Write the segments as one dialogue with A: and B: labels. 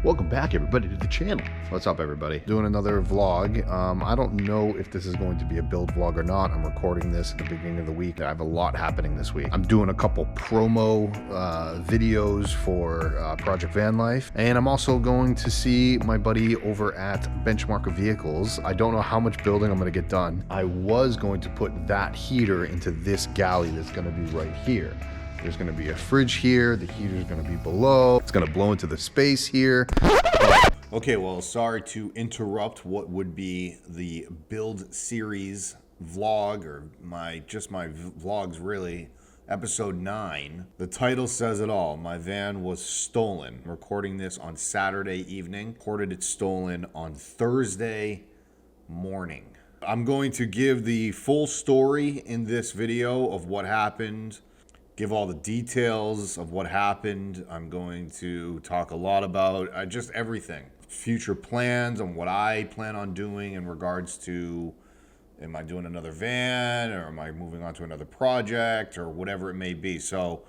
A: Welcome back, everybody, to the channel. What's up, everybody? Doing another vlog. I don't know if this is going to be a build vlog or not. I'm recording this at the beginning of the week. I have a lot happening this week. I'm doing a couple promo videos for Project VanLife, and I'm also going to see my buddy over at Benchmark Vehicles. I don't know how much building I'm going to get done. I was going to put that heater into this galley that's going to be right here. There's going to be a fridge here. The heater's going to be below. It's going to blow into the space here. Okay, well, sorry to interrupt what would be the build series vlog, or my vlogs really, episode 9. The title says it all. My van was stolen. I'm recording this on Saturday evening. Reported it stolen on Thursday morning. I'm going to give the full story in this video of what happened. Give all the details of what happened. I'm going to talk a lot about just everything. Future plans on what I plan on doing in regards to, am I doing another van, or am I moving on to another project, or whatever it may be. So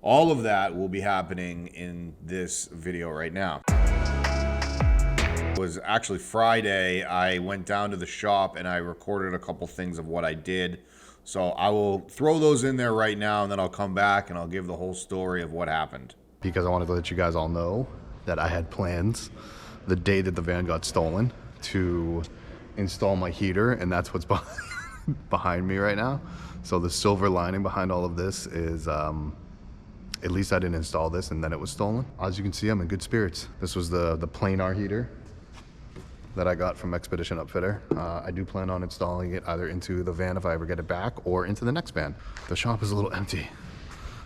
A: all of that will be happening in this video right now. It was actually Friday. I went down to the shop and I recorded a couple things of what I did. So I will throw those in there right now, and then I'll come back and I'll give the whole story of what happened. Because I wanted to let you guys all know that I had plans the day that the van got stolen to install my heater, and that's what's behind me right now. So the silver lining behind all of this is at least I didn't install this and then it was stolen. As you can see, I'm in good spirits. This was the planar heater that I got from Expedition Upfitter. I do plan on installing it either into the van if I ever get it back, or into the next van. The shop is a little empty.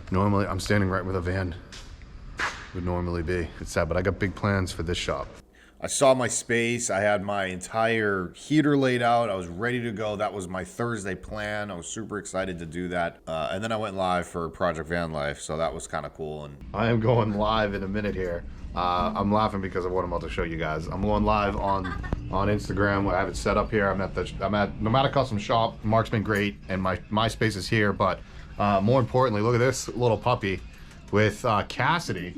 A: Normally, I'm standing right where the van would normally be. It's sad, but I got big plans for this shop. I saw my space. I had my entire heater laid out. I was ready to go. That was my Thursday plan. I was super excited to do that. And then I went live for Project VanLife, so that was kind of cool. And I am going live in a minute here. I'm laughing because of what I'm about to show you guys. I'm going live on Instagram. I have it set up here. I'm at Nomadic Custom Shop. Mark's been great, and my space is here. But more importantly, look at this little puppy with Cassidy.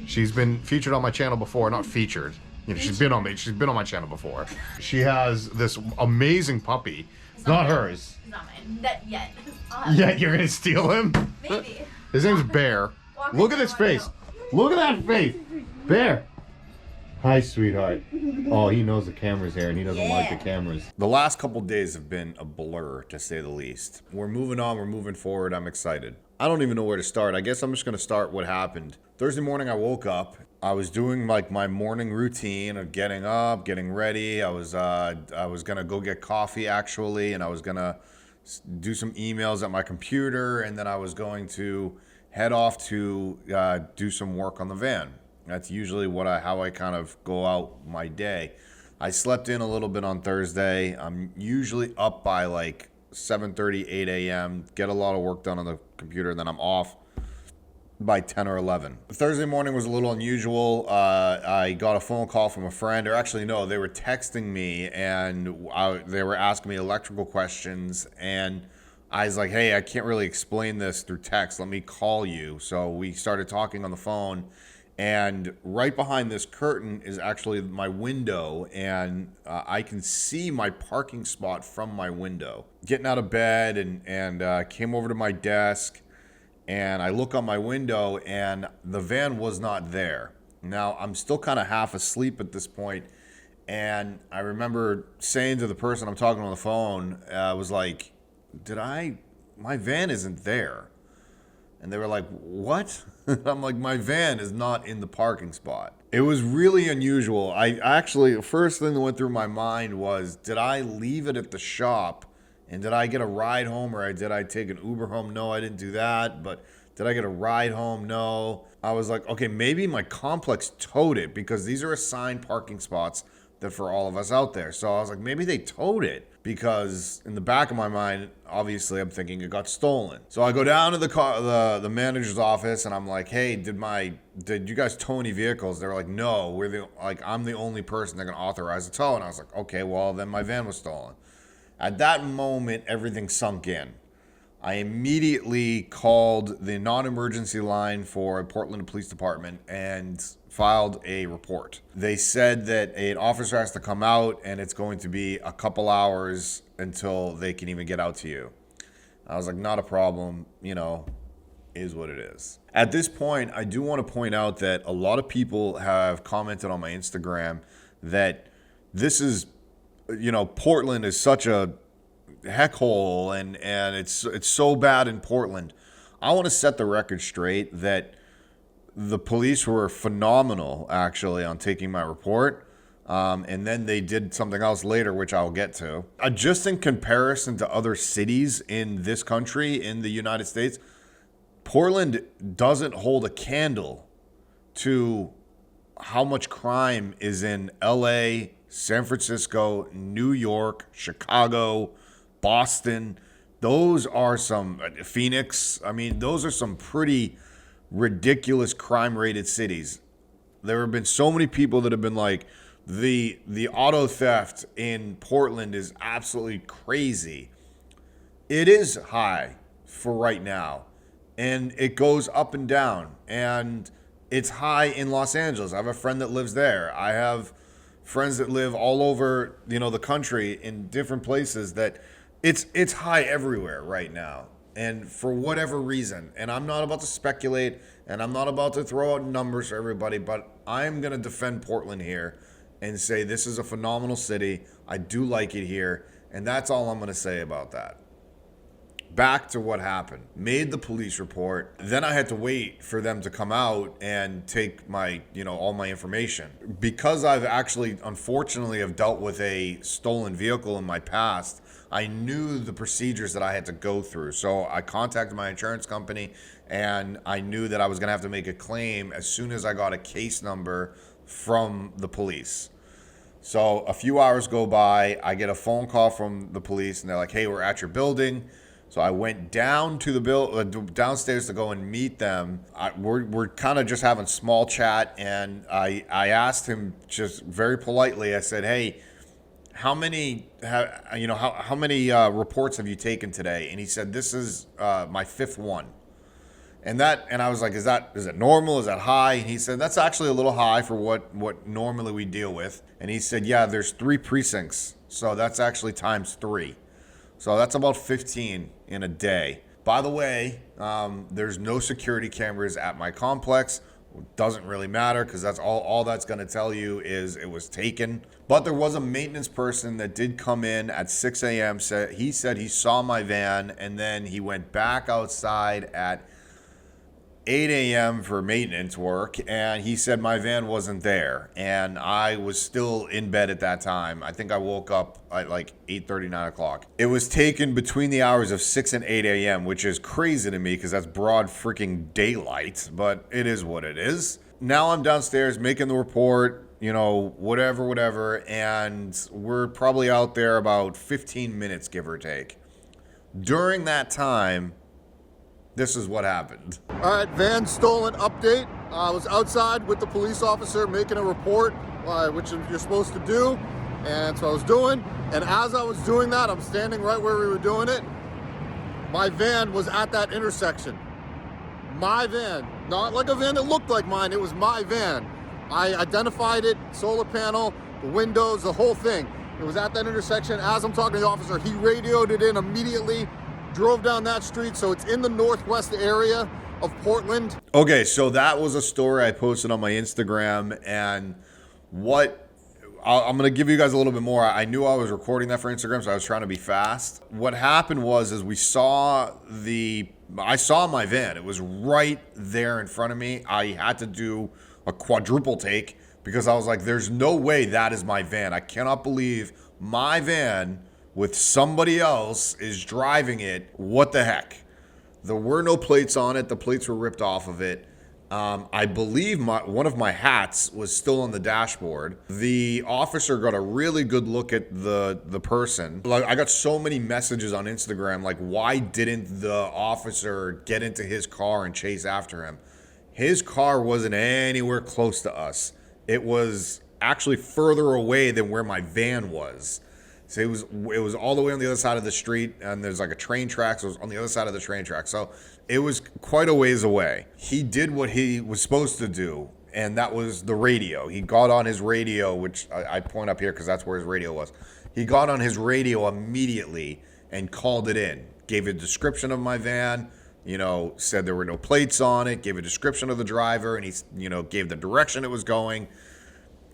A: She's been featured on my channel before. Not featured. You know, she's been on my channel before. She has this amazing puppy. It's not hers.
B: It's not mine. Not yet.
A: Yeah, you're gonna steal him?
B: Maybe.
A: His name's Bear. Look at his face. Look at that face. Bear. Hi, sweetheart. Oh, he knows the camera's here and he doesn't like the cameras. The last couple days have been a blur, to say the least. We're moving on, we're moving forward. I'm excited. I don't even know where to start. I guess I'm just gonna start what happened. Thursday morning, I woke up. I was doing like my morning routine of getting up, getting ready. I was gonna go get coffee actually, and I was gonna do some emails at my computer, and then I was going to head off to do some work on the van. That's usually how I kind of go out my day. I slept in a little bit on Thursday. I'm usually up by like 7:30, 8 a.m., get a lot of work done on the computer, and then I'm off by 10 or 11. Thursday morning was a little unusual. I got a phone call from a friend, or actually no, they were texting me, and they were asking me electrical questions, and I was like, hey, I can't really explain this through text. Let me call you. So we started talking on the phone, and right behind this curtain is actually my window, and I can see my parking spot from my window. Getting out of bed and came over to my desk, and I look on my window, and the van was not there. Now, I'm still kind of half asleep at this point, and I remember saying to the person I'm talking on the phone, I was like, my van isn't there. And they were like, what? I'm like, my van is not in the parking spot. It was really unusual. The first thing that went through my mind was, did I leave it at the shop? And did I get a ride home, or did I take an Uber home? No, I didn't do that. But did I get a ride home? No. I was like, okay, maybe my complex towed it, because these are assigned parking spots that for all of us out there. So I was like, maybe they towed it, because in the back of my mind, obviously I'm thinking it got stolen. So I go down to the manager's office, and I'm like, hey, did you guys tow any vehicles? They were like, no, I'm the only person that can authorize a tow. And I was like, okay, well then my van was stolen. At that moment, everything sunk in. I immediately called the non-emergency line for Portland Police Department and filed a report. They said that an officer has to come out and it's going to be a couple hours until they can even get out to you. I was like, not a problem, is what it is. At this point, I do want to point out that a lot of people have commented on my Instagram that this is, Portland is such a heck hole and it's so bad in Portland. I want to set the record straight that the police were phenomenal actually on taking my report. And then they did something else later, which I'll get to. Just in comparison to other cities in this country, in the United States, Portland doesn't hold a candle to how much crime is in LA, San Francisco, New York, Chicago, Boston. Those are some, Phoenix. I mean, those are some pretty ridiculous crime rated cities. There have been so many people that have been like, the auto theft in Portland is absolutely crazy. It is high for right now, and it goes up and down, and it's high in Los Angeles. I have a friend that lives there. I have friends that live all over, the country in different places that it's high everywhere right now. And for whatever reason, and I'm not about to speculate, and I'm not about to throw out numbers for everybody, but I'm going to defend Portland here and say this is a phenomenal city. I do like it here, and that's all I'm going to say about that. Back to what happened. Made the police report. Then I had to wait for them to come out and take my, all my information. Because I've actually, unfortunately, have dealt with a stolen vehicle in my past, I knew the procedures that I had to go through. So I contacted my insurance company, and I knew that I was going to have to make a claim as soon as I got a case number from the police. So a few hours go by, I get a phone call from the police, and they're like, hey, we're at your building. So I went down to the downstairs to go and meet them. We're kind of just having small chat, and I asked him just very politely. I said, "Hey, how many reports have you taken today?" And he said, "This is my fifth one." And I was like, "Is it normal? Is that high?" And he said, "That's actually a little high for what normally we deal with." And he said, "Yeah, there's 3 precincts, so that's actually times 3." So that's about 15 in a day. By the way, there's no security cameras at my complex. Doesn't really matter because that's all that's going to tell you is it was taken. But there was a maintenance person that did come in at 6 a.m. He said he saw my van, and then he went back outside at 8 a.m. for maintenance work, and he said my van wasn't there, and I was still in bed at that time. I think I woke up at like 8:30, 9 o'clock. It was taken between the hours of 6 and 8 a.m., which is crazy to me because that's broad freaking daylight, but it is what it is. Now I'm downstairs making the report, whatever, and we're probably out there about 15 minutes, give or take. During that time, this is what happened. All right, van stolen update. I was outside with the police officer making a report, which you're supposed to do. And so I was doing. And as I was doing that, I'm standing right where we were doing it. My van was at that intersection. My van, not like a van that looked like mine. It was my van. I identified it, solar panel, the windows, the whole thing. It was at that intersection. As I'm talking to the officer, he radioed it in immediately. Drove down that street, so it's in the northwest area of Portland. Okay, so that was a story I posted on my Instagram, and I'm going to give you guys a little bit more. I knew I was recording that for Instagram, so I was trying to be fast. What happened was I saw my van. It was right there in front of me. I had to do a quadruple take because I was like, there's no way that is my van. I cannot believe my van with somebody else is driving it. What the heck? There were no plates on it. The plates were ripped off of it. I believe one of my hats was still on the dashboard. The officer got a really good look at the person. Like, I got so many messages on Instagram, like, why didn't the officer get into his car and chase after him? His car wasn't anywhere close to us. It was actually further away than where my van was. So it was all the way on the other side of the street, and there's like a train track, so it was on the other side of the train track. So it was quite a ways away. He did what he was supposed to do, and that was the radio. He got on his radio, which I point up here because that's where his radio was. He got on his radio immediately and called it in. Gave a description of my van, said there were no plates on it, gave a description of the driver, and he, gave the direction it was going.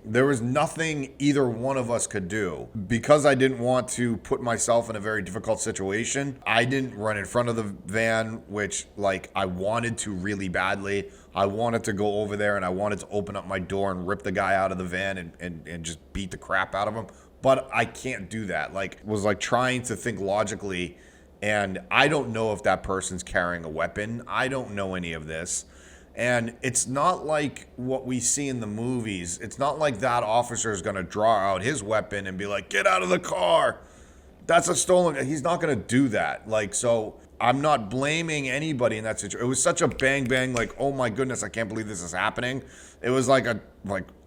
A: There was nothing either one of us could do. Because I didn't want to put myself in a very difficult situation, I didn't run in front of the van, which I wanted to really badly. I wanted to go over there and I wanted to open up my door and rip the guy out of the van and just beat the crap out of him. But I can't do that. Was trying to think logically, and I don't know if that person's carrying a weapon. I don't know any of this. And it's not like what we see in the movies. It's not like that officer is going to draw out his weapon and be like, get out of the car. That's a stolen. He's not going to do that. So I'm not blaming anybody in that situation. It was such a bang, bang, oh my goodness, I can't believe this is happening. It was like a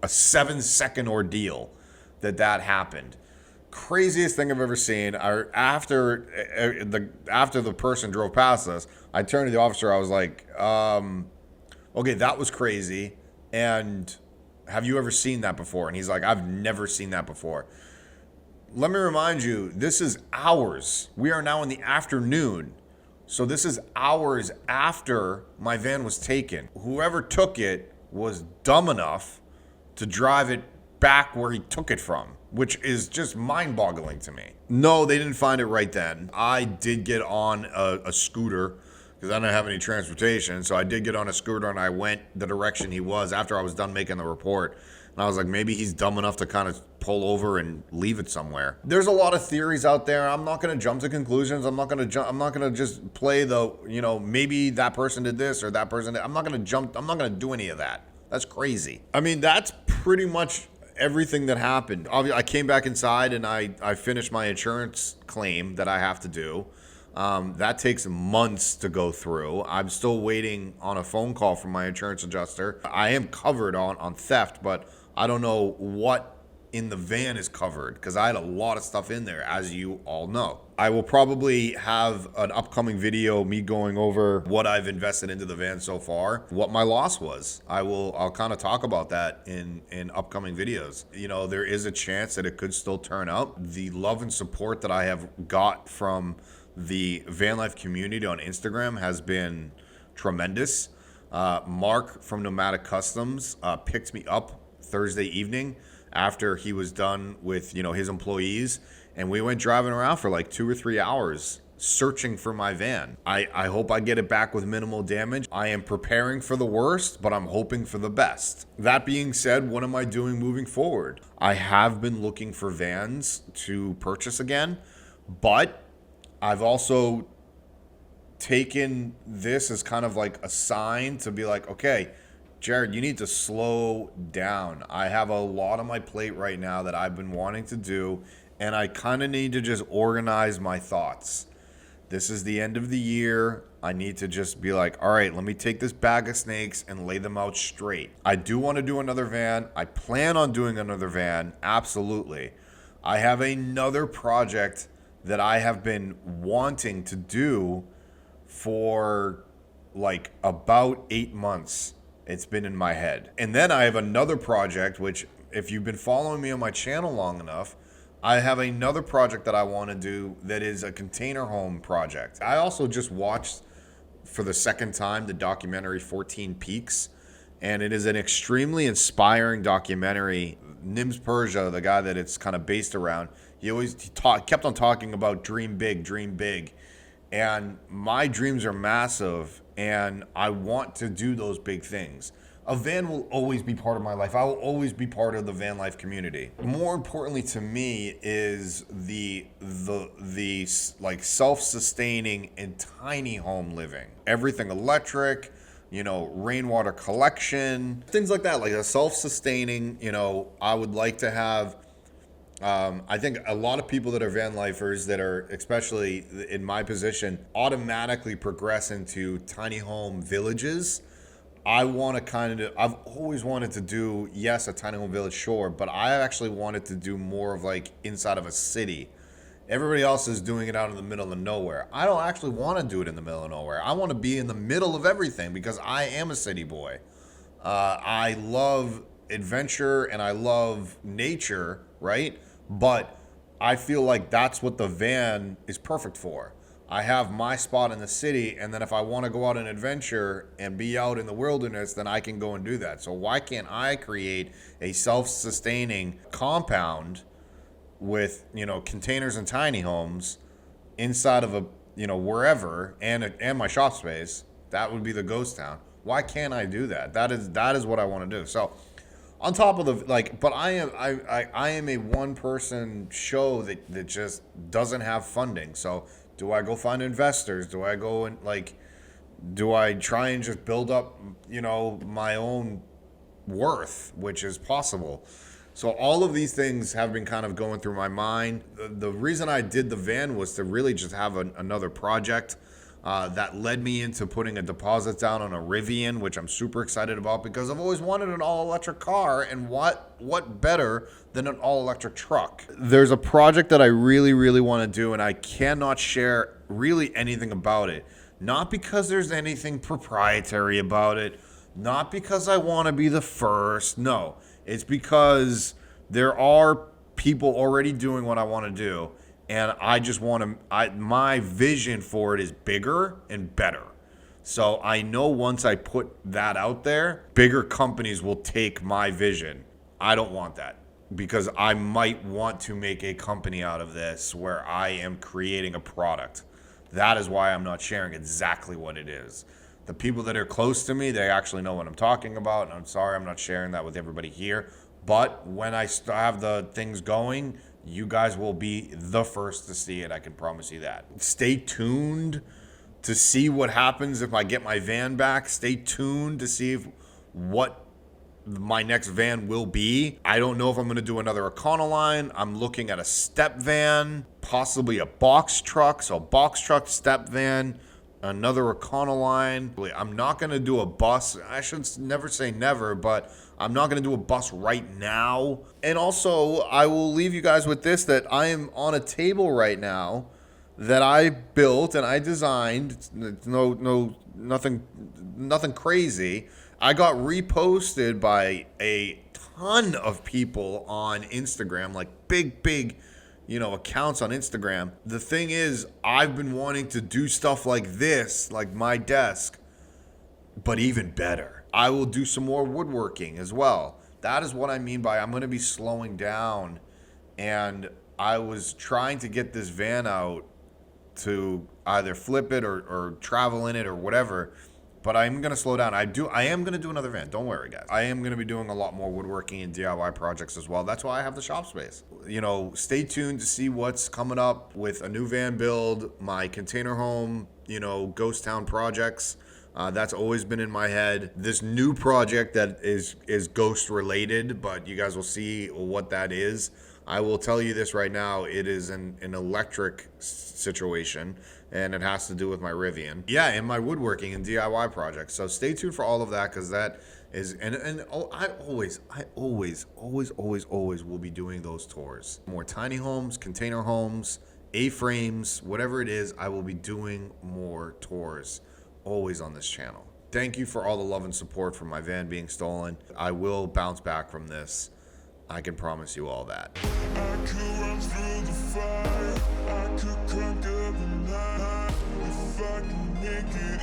A: 7-second ordeal that happened. Craziest thing I've ever seen. After the person drove past us, I turned to the officer. I was like, okay, that was crazy. And have you ever seen that before? And he's like, I've never seen that before. Let me remind you, this is hours. We are now in the afternoon. So this is hours after my van was taken. Whoever took it was dumb enough to drive it back where he took it from, which is just mind-boggling to me. No, they didn't find it right then. I did get on a scooter because I didn't have any transportation. So I did get on a scooter and I went the direction he was after I was done making the report. And I was like, maybe he's dumb enough to kind of pull over and leave it somewhere. There's a lot of theories out there. I'm not going to jump to conclusions. I'm not going to just play maybe that person did this or that person did. I'm not going to jump. I'm not going to do any of that. That's crazy. I mean, that's pretty much everything that happened. I came back inside and I finished my insurance claim that I have to do. That takes months to go through. I'm still waiting on a phone call from my insurance adjuster. I am covered on theft, but I don't know what in the van is covered because I had a lot of stuff in there, as you all know. I will probably have an upcoming video, me going over what I've invested into the van so far, what my loss was. I'll kind of talk about that in upcoming videos. There is a chance that it could still turn out. The love and support that I have got from the VanLife community on Instagram has been tremendous. Mark from Nomadic Customs picked me up Thursday evening after he was done with his employees, and we went driving around for 2 or 3 hours searching for my van. I hope I get it back with minimal damage. I am preparing for the worst, but I'm hoping for the best. That being said, what am I doing moving forward? I have been looking for vans to purchase again, but I've also taken this as kind of a sign to be okay, Jarrod, you need to slow down. I have a lot on my plate right now that I've been wanting to do, and I kind of need to just organize my thoughts. This is the end of the year. I need to just be all right, let me take this bag of snakes and lay them out straight. I do want to do another van. I plan on doing another van, absolutely. I have another project that I have been wanting to do for about 8 months. It's been in my head. And then I have another project, which if you've been following me on my channel long enough, I have another project that I want to do that is a container home project. I also just watched for the second time the documentary 14 Peaks, and it is an extremely inspiring documentary. Nims Persia, the guy that it's kind of based around, he kept on talking about dream big. And my dreams are massive, and I want to do those big things. A van will always be part of my life. I will always be part of the van life community. More importantly to me is the self-sustaining and tiny home living. Everything electric, rainwater collection, things like that, a self-sustaining, I would like to have. I think a lot of people that are van lifers that are, especially in my position, automatically progress into tiny home villages. I want to kind of, I've always wanted to do, yes, a tiny home village, sure, but I actually wanted to do more of like inside of a city. Everybody else is doing it out in the middle of nowhere. I don't actually want to do it in the middle of nowhere. I want to be in the middle of everything because I am a city boy. I love adventure and I love nature, right? But I feel like that's what the van is perfect for. I have my spot in the city, and then if I want to go out and adventure and be out in the wilderness, then I can go and do that. So why can't I create a self-sustaining compound with, you know, containers and tiny homes inside of a, you know, wherever, and my shop space? That would be the ghost town. Why can't I do that? That is what I want to do. So on top of the, like, but I am a one person show that just doesn't have funding. So do I go find investors? Do I go and like, do I try and just build up, you know, my own worth, which is possible? So all of these things have been kind of going through my mind. The reason I did the van was to really just have another project that led me into putting a deposit down on a ReLion, which I'm super excited about because I've always wanted an all-electric car, and what better than an all-electric truck? There's a project that I really, really want to do, and I cannot share really anything about it. Not because there's anything proprietary about it, not because I want to be the first, no. It's because there are people already doing what I want to do, and I just want to, my vision for it is bigger and better. So I know once I put that out there, bigger companies will take my vision. I don't want that because I might want to make a company out of this where I am creating a product. That is why I'm not sharing exactly what it is. The people that are close to me, they actually know what I'm talking about. And I'm sorry I'm not sharing that with everybody here. But when I have the things going, you guys will be the first to see it. I can promise you that. Stay tuned to see what happens if I get my van back. Stay tuned to see what my next van will be. I don't know if I'm going to do another Econoline. I'm looking at a step van, possibly a box truck. So box truck, step van, another Econoline. I'm not going to do a bus. I should never say never, but I'm not going to do a bus right now. And also, I will leave you guys with this, that I am on a table right now that I built and I designed. It's nothing crazy. I got reposted by a ton of people on Instagram, like big, you know, accounts on Instagram. The thing is, I've been wanting to do stuff like this, like my desk, but even better. I will do some more woodworking as well. That is what I mean by I'm going to be slowing down. And I was trying to get this van out to either flip it or travel in it or whatever. But I'm going to slow down. I am going to do another van. Don't worry, guys. I am going to be doing a lot more woodworking and DIY projects as well. That's why I have the shop space. You know, stay tuned to see what's coming up with a new van build, my container home, you know, ghost town projects. That's always been in my head. This new project that is ghost related, but you guys will see what that is. I will tell you this right now. It is an electric situation, and it has to do with my ReLion. Yeah, and my woodworking and DIY projects. So stay tuned for all of that, because that is, I always will be doing those tours. More tiny homes, container homes, A-frames, whatever it is, I will be doing more tours. Always on this channel. Thank you for all the love and support for my van being stolen. I will bounce back from this. I can promise you all that.
B: I could run through the fire, I could conquer the night, if I can make it